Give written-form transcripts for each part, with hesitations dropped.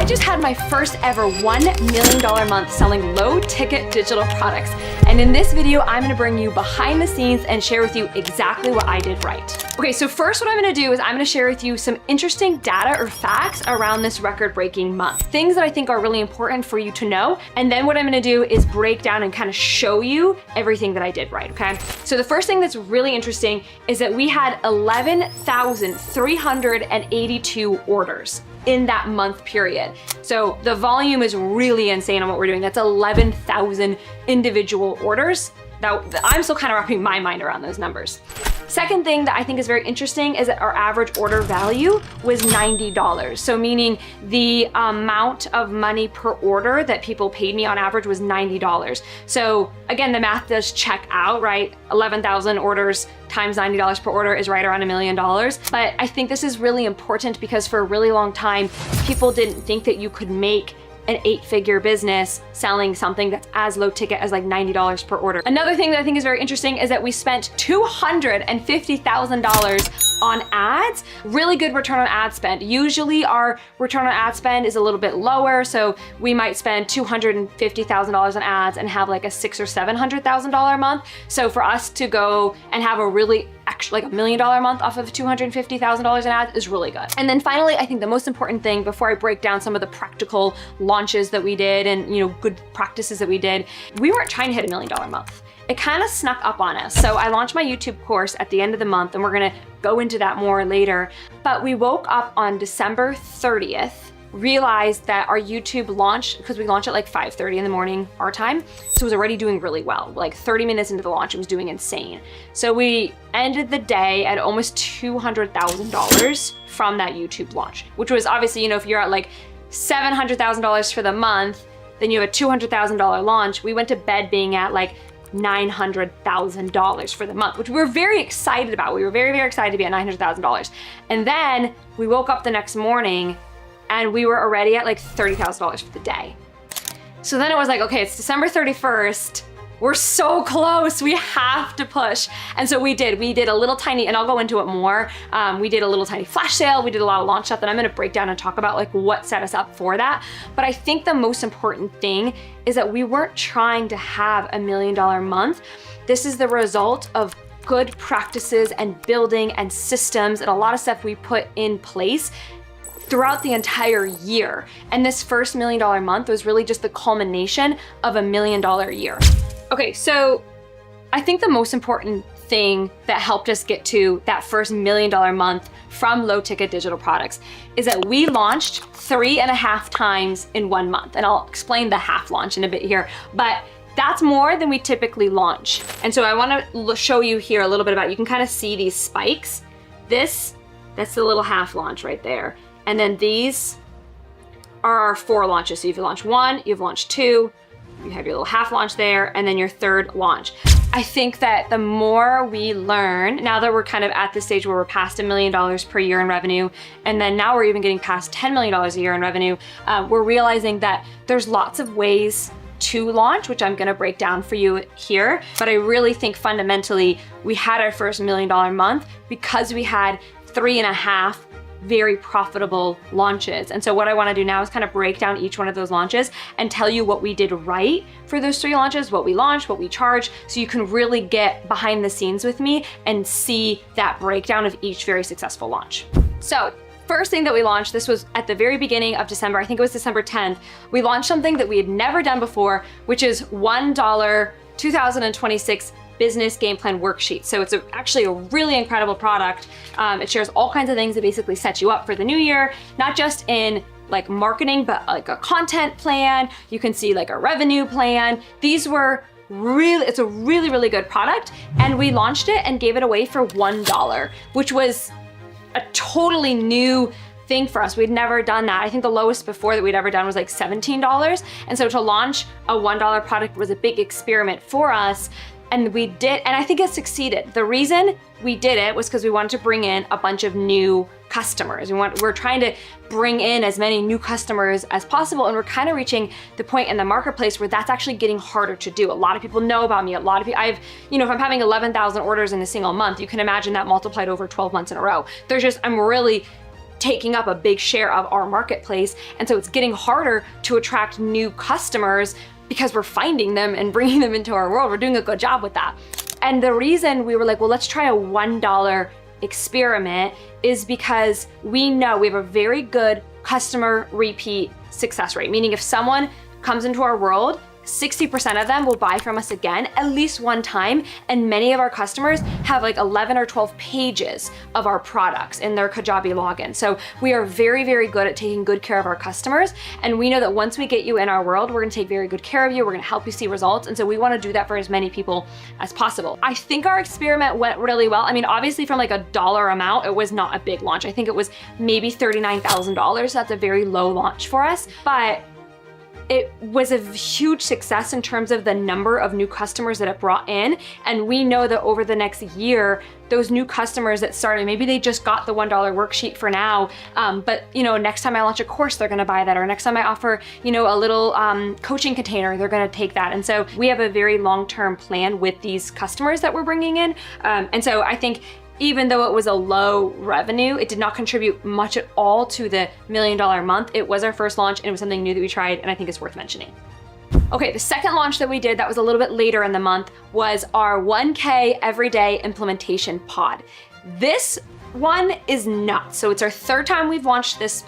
just had my first ever $1 million month selling low ticket digital products. And in this video, I'm gonna bring you behind the scenes and share with you exactly what I did right. Okay, so first what I'm gonna do is I'm gonna share with you some interesting data or facts around this record-breaking month. Things that I think are really important for you to know. And then what I'm gonna do is break down and kind of show you everything that I did right, okay? So the first thing that's really interesting is that we had 11,382 orders in that month period. So the volume is really insane on what we're doing. That's 11,000 individual orders. Now, I'm still kind of wrapping my mind around those numbers. Second thing that I think is very interesting is that our average order value was $90. So meaning the amount of money per order that people paid me on average was $90. So again, the math does check out, right? 11,000 orders times $90 per order is right around $1 million. But I think this is really important because for a really long time, people didn't think that you could make an 8-figure business selling something that's as low ticket as like $90 per order. Another thing that I think is very interesting is that we spent $250,000 on ads. Really good return on ad spend. Usually our return on ad spend is a little bit lower, so we might spend $250,000 on ads and have like a $600,000 or $700,000 a month. So for us to go and have a really actually like $1 million month off of $250,000 in ads is really good. And then finally, I think the most important thing before I break down some of the practical launches that we did and good practices that we did, we weren't trying to hit $1 million month. It kind of snuck up on us. So I launched my YouTube course at the end of the month and we're gonna go into that more later. But we woke up on December 30th, realized that our YouTube launch, because we launched at like 5:30 in the morning our time, so it was already doing really well. Like 30 minutes into the launch, it was doing insane. So we ended the day at almost $200,000 from that YouTube launch, which was obviously, if you're at like $700,000 for the month, then you have a $200,000 launch. We went to bed being at like $900,000 for the month, which we were very excited about. We were very, very excited to be at $900,000. And then we woke up the next morning and we were already at like $30,000 for the day. So then it was like, okay, it's December 31st. We're so close, we have to push. And so we did a little tiny, and I'll go into it more. We did a little tiny flash sale. We did a lot of launch stuff that I'm gonna break down and talk about like what set us up for that. But I think the most important thing is that we weren't trying to have $1 million month. This is the result of good practices and building and systems and a lot of stuff we put in place throughout the entire year. And this first $1 million month was really just the culmination of $1 million year. Okay, so I think the most important thing that helped us get to that first $1 million month from low ticket digital products is that we launched 3.5 times in 1 month. And I'll explain the half launch in a bit here, but that's more than we typically launch. And so I wanna show you here a little bit about, you can kind of see these spikes. That's the little half launch right there. And then these are our 4 launches. So you've launched 1, you've launched 2, you have your little half launch there, and then your 3rd launch. I think that the more we learn, now that we're kind of at the stage where we're past $1 million per year in revenue, and then now we're even getting past $10 million a year in revenue, we're realizing that there's lots of ways to launch, which I'm gonna break down for you here. But I really think fundamentally, we had our first $1 million month because we had 3.5 very profitable launches. And so what I wanna do now is kind of break down each one of those launches and tell you what we did right for those 3 launches, what we launched, what we charged, so you can really get behind the scenes with me and see that breakdown of each very successful launch. So first thing that we launched, this was at the very beginning of December, I think it was December 10th, we launched something that we had never done before, which is $1 2026 business game plan worksheet. So it's actually a really incredible product. It shares all kinds of things that basically set you up for the new year, not just in like marketing, but like a content plan. You can see like a revenue plan. It's a really, really good product. And we launched it and gave it away for $1, which was a totally new thing for us. We'd never done that. I think the lowest before that we'd ever done was like $17. And so to launch a $1 product was a big experiment for us. And we did, and I think it succeeded. The reason we did it was because we wanted to bring in a bunch of new customers. We're trying to bring in as many new customers as possible, and we're kind of reaching the point in the marketplace where that's actually getting harder to do. A lot of people know about me. A lot of people, if I'm having 11,000 orders in a single month, you can imagine that multiplied over 12 months in a row. I'm really taking up a big share of our marketplace. And so it's getting harder to attract new customers because we're finding them and bringing them into our world. We're doing a good job with that. And the reason we were like, well, let's try a $1 experiment is because we know we have a very good customer repeat success rate. Meaning if someone comes into our world, 60% of them will buy from us again at least one time, and many of our customers have like 11 or 12 pages of our products in their Kajabi login. So we are very, very good at taking good care of our customers, and we know that once we get you in our world, we're gonna take very good care of you, we're gonna help you see results, and so we wanna do that for as many people as possible. I think our experiment went really well. I mean, obviously from like a dollar amount, it was not a big launch. I think it was maybe $39,000. That's a very low launch for us, but it was a huge success in terms of the number of new customers that it brought in. And we know that over the next year, those new customers that started, maybe they just got the $1 worksheet for now, but next time I launch a course, they're gonna buy that. Or next time I offer, a little coaching container, they're gonna take that. And so we have a very long-term plan with these customers that we're bringing in. And so I think even though it was a low revenue, it did not contribute much at all to the $1 million month. It was our first launch and it was something new that we tried, and I think it's worth mentioning. Okay, the second launch that we did that was a little bit later in the month was our 1K Everyday Implementation Pod. This one is nuts. So it's our third time we've launched this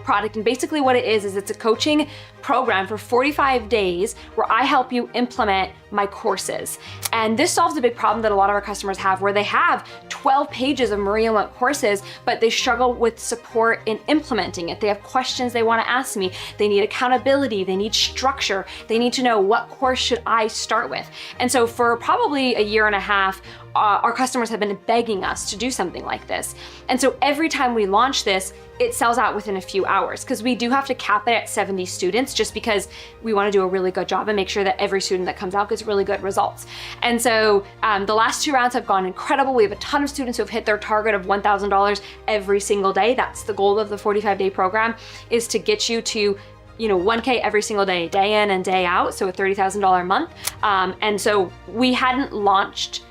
product, and basically what it is it's a coaching program for 45 days where I help you implement my courses. And this solves a big problem that a lot of our customers have, where they have 12 pages of Maria Lunt courses, but they struggle with support in implementing it. They have questions they want to ask me. They need accountability. They need structure. They need to know, what course should I start with? And so for probably a year and a half, our customers have been begging us to do something like this. And so every time we launch this, it sells out within a few hours, because we do have to cap it at 70 students just because we want to do a really good job and make sure that every student that comes out gets really good results. And so the last 2 rounds have gone incredible. We have a ton of students who have hit their target of $1,000 every single day. That's the goal of the 45-day program, is to get you to 1K every single day, day in and day out, so a $30,000 month. And so we hadn't launched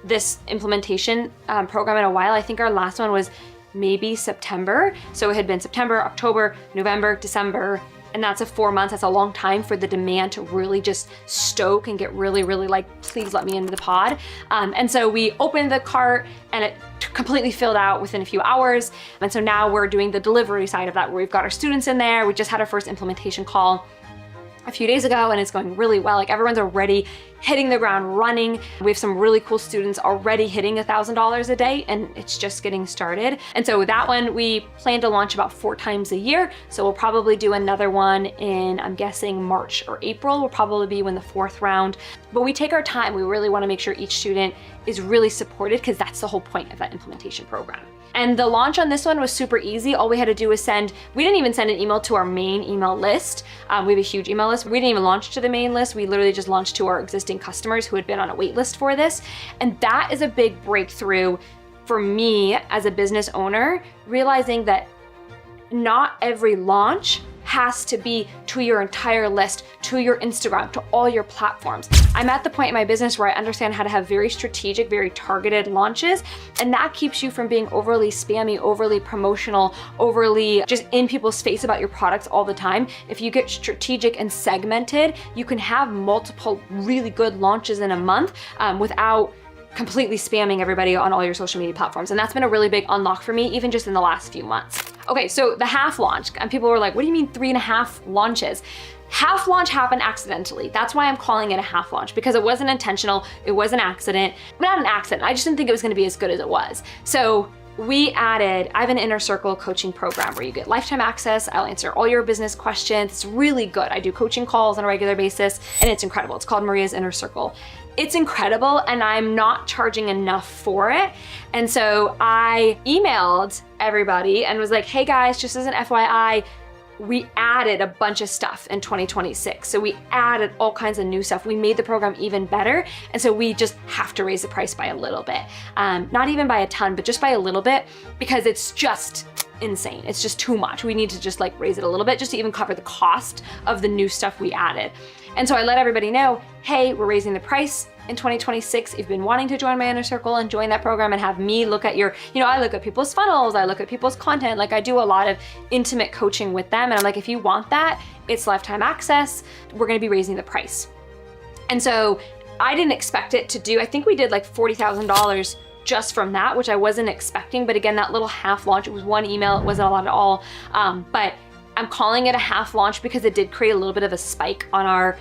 this implementation program in a while. I think our last one was maybe September. So it had been September, October, November, December, and that's 4 months. That's a long time for the demand to really just stoke and get really, really like, please let me into the pod. And so we opened the cart and it completely filled out within a few hours. And so now we're doing the delivery side of that, where we've got our students in there. We just had our first implementation call a few days ago, and it's going really well. Like, everyone's already hitting the ground running. We have some really cool students already hitting $1,000 a day, and it's just getting started. And so that one we plan to launch about 4 times a year. So we'll probably do another one in, I'm guessing, March or April will probably be when the 4th round. But we take our time. We really want to make sure each student is really supported, because that's the whole point of that implementation program. And the launch on this one was super easy. All we had to do was we didn't even send an email to our main email list. We have a huge email list. We didn't even launch to the main list. We literally just launched to our existing customers who had been on a wait list for this. And that is a big breakthrough for me as a business owner, realizing that not every launch has to be to your entire list, to your Instagram, to all your platforms. I'm at the point in my business where I understand how to have very strategic, very targeted launches, and that keeps you from being overly spammy, overly promotional, overly just in people's face about your products all the time. If you get strategic and segmented, you can have multiple really good launches in a month without completely spamming everybody on all your social media platforms. And that's been a really big unlock for me, even just in the last few months. Okay, so the half launch, and people were like, what do you mean 3.5 launches? Half launch happened accidentally. That's why I'm calling it a half launch, because it wasn't intentional, it was an accident. Not an accident, I just didn't think it was gonna be as good as it was. So I have an Inner Circle coaching program where you get lifetime access. I'll answer all your business questions. It's really good. I do coaching calls on a regular basis, and it's incredible. It's called Maria's Inner Circle. It's incredible, and I'm not charging enough for it. And so I emailed everybody and was like, hey guys, just as an FYI, we added a bunch of stuff in 2026. So we added all kinds of new stuff. We made the program even better. And so we just have to raise the price by a little bit. Not even by a ton, but just by a little bit, because it's just insane. It's just too much. We need to just like raise it a little bit just to even cover the cost of the new stuff we added. And so I let everybody know, hey, we're raising the price in 2026. If you've been wanting to join my inner circle and join that program and have me look at your, I look at people's funnels, I look at people's content, like I do a lot of intimate coaching with them. And I'm like, if you want that, it's lifetime access. We're gonna be raising the price. And so I didn't expect it to do, I think we did like $40,000 just from that, which I wasn't expecting. But again, that little half launch, it was one email, it wasn't a lot at all. But I'm calling it a half launch because it did create a little bit of a spike on our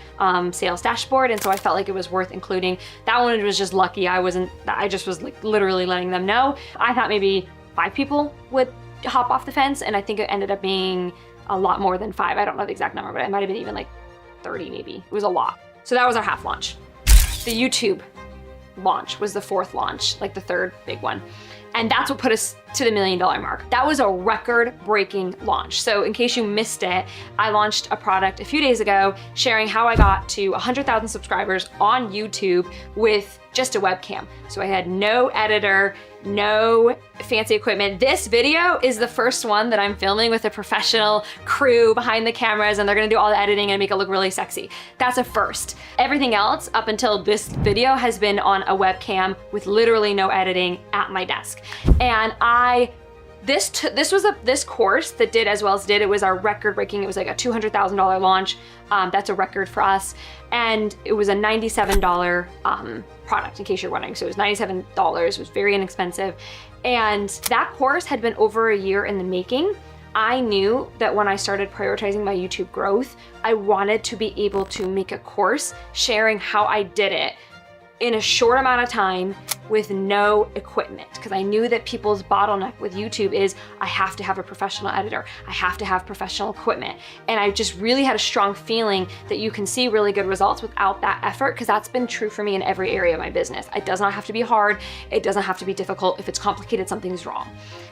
sales dashboard. And so I felt like it was worth including. That one was just lucky. I just was like literally letting them know. I thought maybe 5 people would hop off the fence. And I think it ended up being a lot more than 5. I don't know the exact number, but it might've been even like 30 maybe. It was a lot. So that was our half launch. The YouTube launch was the 4th launch, like the 3rd big one. And that's what put us to the $1 million mark. That was a record-breaking launch. So in case you missed it, I launched a product a few days ago sharing how I got to 100,000 subscribers on YouTube with just a webcam. So I had no editor, no fancy equipment. This video is the first one that I'm filming with a professional crew behind the cameras, and they're gonna do all the editing and make it look really sexy. That's a first. Everything else up until this video has been on a webcam with literally no editing at my desk. And this course that did as well as did, it was our record breaking. It was like a $200,000 launch. That's a record for us. And it was a $97 product, in case you're wondering. So it was $97, it was very inexpensive. And that course had been over a year in the making. I knew that when I started prioritizing my YouTube growth, I wanted to be able to make a course sharing how I did it in a short amount of time with no equipment, because I knew that people's bottleneck with YouTube is I have to have a professional editor, I have to have professional equipment. And I just really had a strong feeling that you can see really good results without that effort, because that's been true for me in every area of my business. It does not have to be hard, it doesn't have to be difficult. If it's complicated, something's wrong.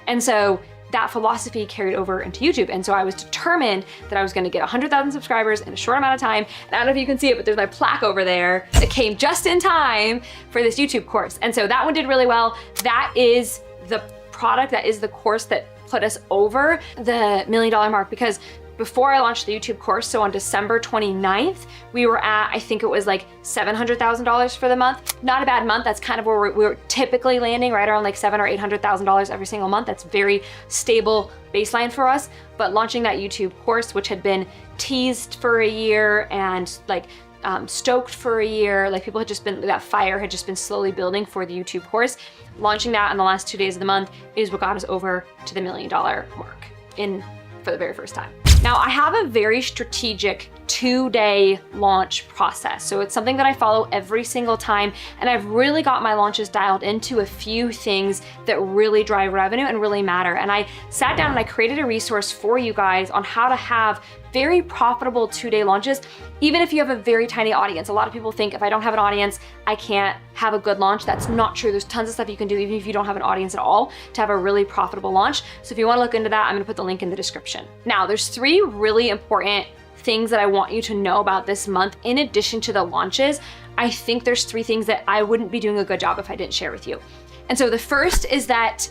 And so that philosophy carried over into YouTube. And so I was determined that I was gonna get 100,000 subscribers in a short amount of time. And I don't know if you can see it, but there's my plaque over there that came just in time for this YouTube course. And so that one did really well. That is the product, that is the course that put us over the $1 million mark, because before I launched the YouTube course, so on December 29th, we were at, I think it was like $700,000 for the month. Not a bad month. That's kind of where we're typically landing, right around like $700,000 or $800,000 every single month. That's very stable baseline for us. But launching that YouTube course, which had been teased for a year and like stoked for a year, like people had just been, that fire had just been slowly building for the YouTube course. Launching that on the last 2 days of the month is what got us over to the $1 million mark for the very first time. Now, I have a very strategic 2-day launch process. So it's something that I follow every single time. And I've really got my launches dialed into a few things that really drive revenue and really matter. And I sat down and I created a resource for you guys on how to have very profitable 2-day launches, even if you have a very tiny audience. A lot of people think if I don't have an audience, I can't have a good launch. That's not true. There's tons of stuff you can do even if you don't have an audience at all to have a really profitable launch. So if you wanna look into that, I'm gonna put the link in the description. Now, there's 3 really important things that I want you to know about this month. In addition to the launches, I think there's 3 things that I wouldn't be doing a good job if I didn't share with you. And so the first is that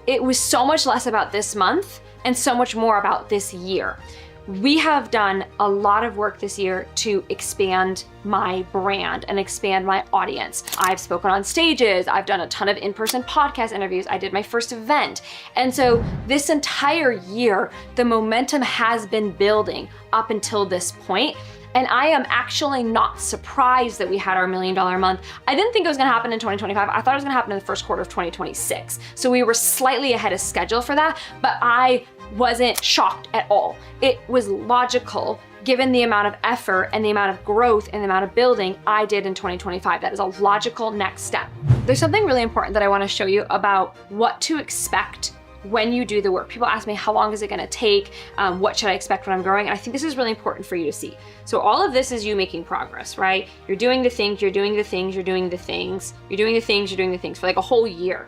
it was so much less about this month and so much more about this year. We have done a lot of work this year to expand my brand and expand my audience. I've spoken on stages, I've done a ton of in-person podcast interviews, I did my first event. And so this entire year, the momentum has been building up until this point. And I am actually not surprised that we had our $1 million month. I didn't think it was gonna happen in 2025. I thought it was gonna happen in the first quarter of 2026. So we were slightly ahead of schedule for that, but I wasn't shocked at all. It was logical given the amount of effort and the amount of growth and the amount of building I did in 2025. That is a logical next step. There's something really important that I wanna show you about what to expect when you do the work. People ask me, how long is it gonna take? What should I expect when I'm growing? And I think this is really important for you to see. So all of this is you making progress, right? You're doing the things, you're doing the things, you're doing the things, you're doing the things, you're doing the things for like a whole year.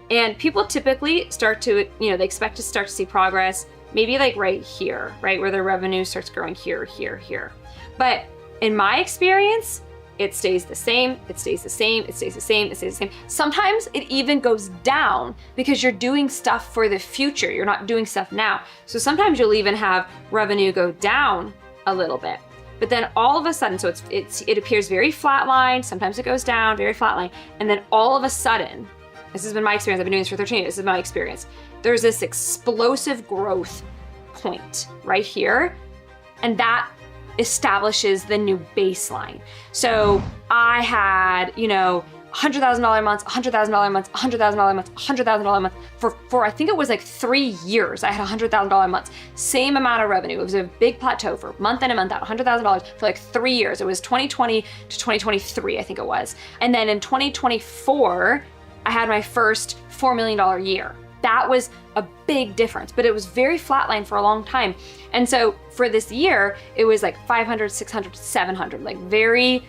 And people typically start to, they expect to start to see progress maybe like right here, right? Where their revenue starts growing here, here, here. But in my experience, it stays the same, it stays the same, it stays the same, it stays the same. Sometimes it even goes down because you're doing stuff for the future. You're not doing stuff now. So sometimes you'll even have revenue go down a little bit. But then all of a sudden, so it appears very flatline, sometimes it goes down, very flatline, and then all of a sudden, this has been my experience, I've been doing this for 13 years, this is my experience, there's this explosive growth point right here, and that establishes the new baseline. So I had, $100,000 months, $100,000 months, $100,000 months, $100,000 month for I think it was like 3 years. I had $100,000 months, same amount of revenue. It was a big plateau for month in and month out, $100,000 for like 3 years. It was 2020 to 2023, I think it was. And then in 2024, I had my first $4 million year. That was a big difference, but it was very flatline for a long time. And so for this year, it was like 500, 600, 700, like very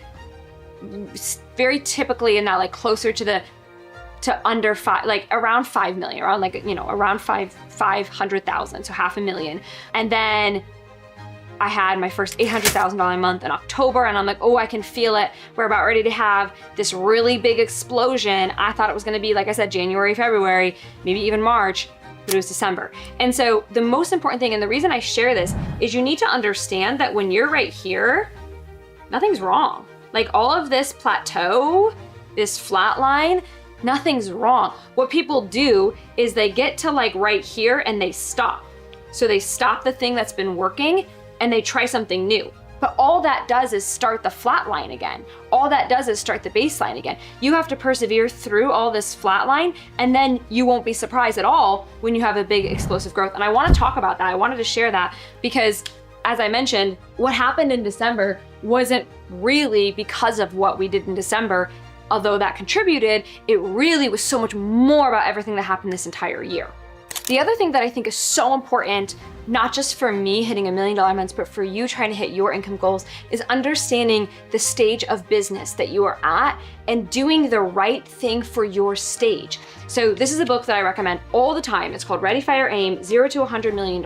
typically in that, like closer to under five, like around 5 million, around like, around 500,000, so $500,000. And then I had my first $800,000 month in October, and I'm like, oh, I can feel it. We're about ready to have this really big explosion. I thought it was gonna be, like I said, January, February, maybe even March, but it was December. And so the most important thing, and the reason I share this, is you need to understand that when you're right here, nothing's wrong. Like all of this plateau, this flat line, nothing's wrong. What people do is they get to like right here and they stop. So they stop the thing that's been working and they try something new. But all that does is start the flat line again. All that does is start the baseline again. You have to persevere through all this flat line, and then you won't be surprised at all when you have a big explosive growth. And I wanna talk about that. I wanted to share that because, as I mentioned, what happened in December wasn't really because of what we did in December. Although that contributed, it really was so much more about everything that happened this entire year. The other thing that I think is so important, not just for me hitting $1 million months, but for you trying to hit your income goals, is understanding the stage of business that you are at and doing the right thing for your stage. So this is a book that I recommend all the time. It's called Ready, Fire, Aim, 0 to $100 million.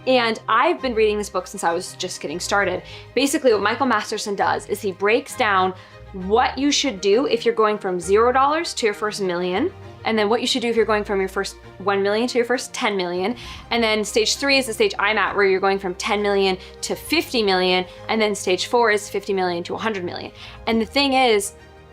And I've been reading this book since I was just getting started. Basically what Michael Masterson does is he breaks down what you should do if you're going from $0 to your first million, and then what you should do if you're going from your first 1 million to your first 10 million. And then stage 3 is the stage I'm at, where you're going from 10 million to 50 million. And then stage 4 is 50 million to 100 million. And the thing is,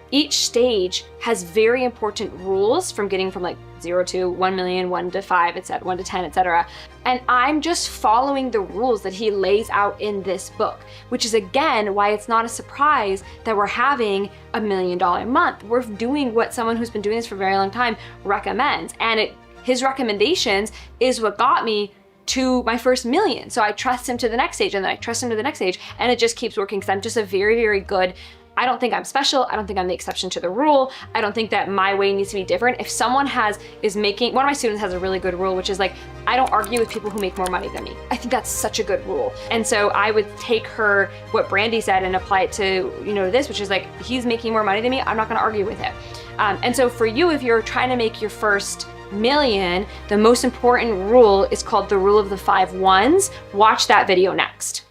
each stage has very important rules from getting from like 0 to 1 million, 1 to 5, etc., 1 to 10, etc. And I'm just following the rules that he lays out in this book, which is again why it's not a surprise that we're having $1 million month. We're doing what someone who's been doing this for a very long time recommends. And his recommendations is what got me to my first million. So I trust him to the next stage, and then I trust him to the next stage, and it just keeps working because I'm just a very, very good. I don't think I'm special. I don't think I'm the exception to the rule. I don't think that my way needs to be different. If someone one of my students has a really good rule, which is like, I don't argue with people who make more money than me. I think that's such a good rule. And so I would take what Brandy said and apply it to, this, which is like, he's making more money than me. I'm not gonna argue with it. And so for you, if you're trying to make your first million, the most important rule is called the rule of the 5 1s. Watch that video next.